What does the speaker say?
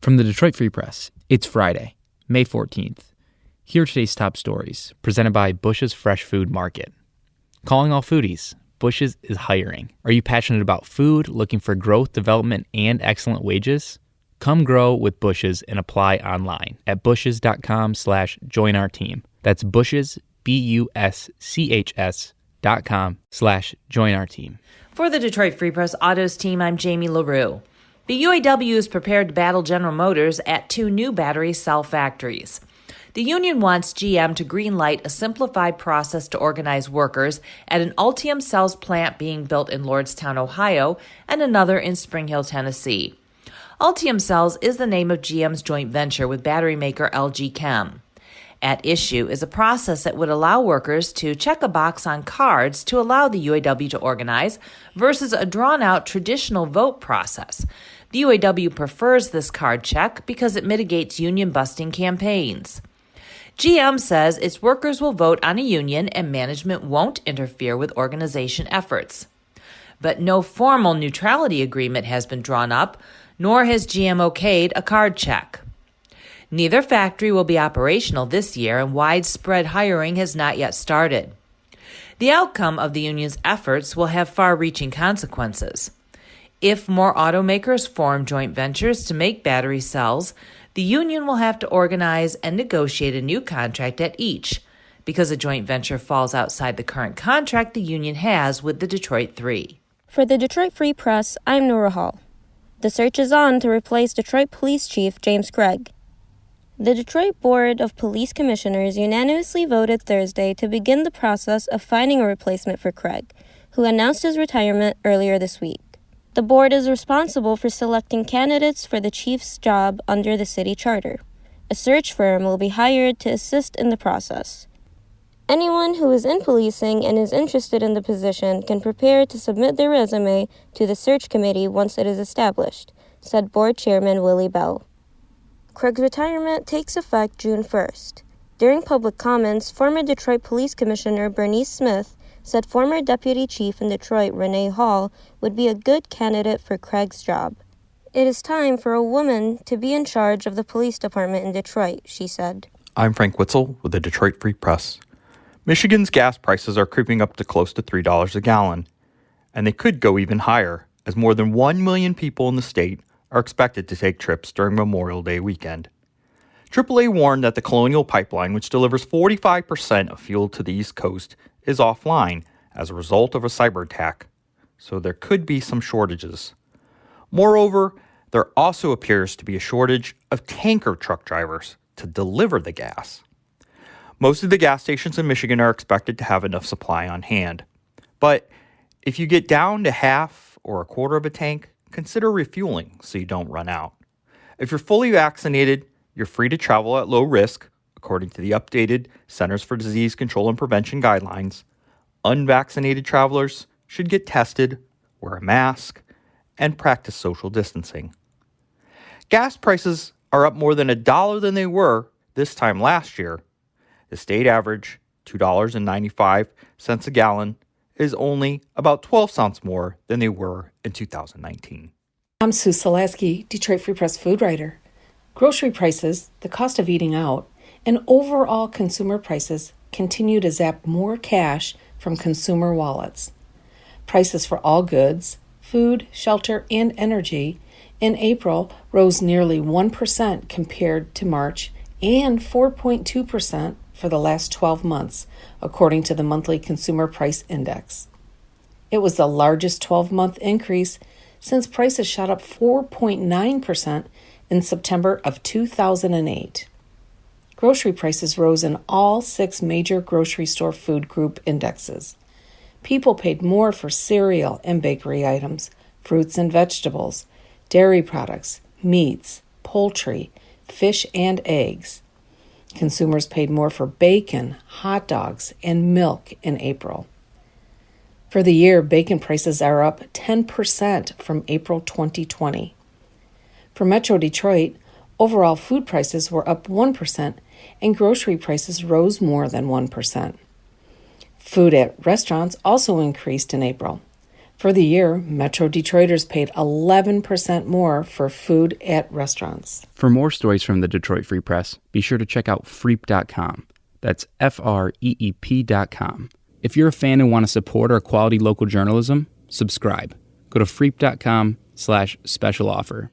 From the Detroit Free Press, it's Friday, May 14th. Here are today's top stories, presented by Bush's Fresh Food Market. Calling all foodies, Bush's is hiring. Are you passionate about food, looking for growth, development, and excellent wages? Come grow with Bush's and apply online at bush's.com/join-our-team. That's Bush's, BUSCHS.com/join-our-team. For the Detroit Free Press Autos team, I'm Jamie LaRue. The UAW is prepared to battle General Motors at 2 new battery cell factories. The union wants GM to greenlight a simplified process to organize workers at an Ultium Cells plant being built in Lordstown, Ohio, and another in Spring Hill, Tennessee. Ultium Cells is the name of GM's joint venture with battery maker LG Chem. At issue is a process that would allow workers to check a box on cards to allow the UAW to organize versus a drawn-out traditional vote process. The UAW prefers this card check because it mitigates union-busting campaigns. GM says its workers will vote on a union and management won't interfere with organization efforts. But no formal neutrality agreement has been drawn up, nor has GM okayed a card check. Neither factory will be operational this year, and widespread hiring has not yet started. The outcome of the union's efforts will have far-reaching consequences. If more automakers form joint ventures to make battery cells, the union will have to organize and negotiate a new contract at each, because a joint venture falls outside the current contract the union has with the Detroit Three. For the Detroit Free Press, I'm Nora Hall. The search is on to replace Detroit Police Chief James Craig. The Detroit Board of Police Commissioners unanimously voted Thursday to begin the process of finding a replacement for Craig, who announced his retirement earlier this week. The board is responsible for selecting candidates for the chief's job under the city charter. A search firm will be hired to assist in the process. Anyone who is in policing and is interested in the position can prepare to submit their resume to the search committee once it is established, said board chairman Willie Bell. Craig's retirement takes effect June 1st. During public comments, former Detroit Police Commissioner Bernice Smith said former Deputy Chief in Detroit Renee Hall would be a good candidate for Craig's job. It is time for a woman to be in charge of the police department in Detroit, she said. I'm Frank Witzel with the Detroit Free Press. Michigan's gas prices are creeping up to close to $3 a gallon, and they could go even higher as more than 1 million people in the state are expected to take trips during Memorial Day weekend. AAA warned that the Colonial Pipeline, which delivers 45% of fuel to the East Coast, is offline as a result of a cyber attack, so there could be some shortages. Moreover, there also appears to be a shortage of tanker truck drivers to deliver the gas. Most of the gas stations in Michigan are expected to have enough supply on hand, but if you get down to half or a quarter of a tank, consider refueling so you don't run out. If you're fully vaccinated, you're free to travel at low risk, according to the updated Centers for Disease Control and Prevention guidelines. Unvaccinated travelers should get tested, wear a mask, and practice social distancing. Gas prices are up more than $1 than they were this time last year. The state average, $2.95 a gallon, is only about 12 cents more than they were in 2019. I'm Sue Selasky, Detroit Free Press food writer. Grocery prices, the cost of eating out, and overall consumer prices continue to zap more cash from consumer wallets. Prices for all goods, food, shelter, and energy in April rose nearly 1% compared to March and 4.2% for the last 12 months, according to the monthly Consumer Price Index. It was the largest 12-month increase since prices shot up 4.9% in September of 2008. Grocery prices rose in all 6 major grocery store food group indexes. People paid more for cereal and bakery items, fruits and vegetables, dairy products, meats, poultry, fish, and eggs. Consumers paid more for bacon, hot dogs, and milk in April. For the year, bacon prices are up 10% from April 2020. For Metro Detroit, overall food prices were up 1%, and grocery prices rose more than 1%. Food at restaurants also increased in April. For the year, Metro Detroiters paid 11% more for food at restaurants. For more stories from the Detroit Free Press, be sure to check out freep.com. That's FREEP.com. If you're a fan and want to support our quality local journalism, subscribe. Go to freep.com/special offer.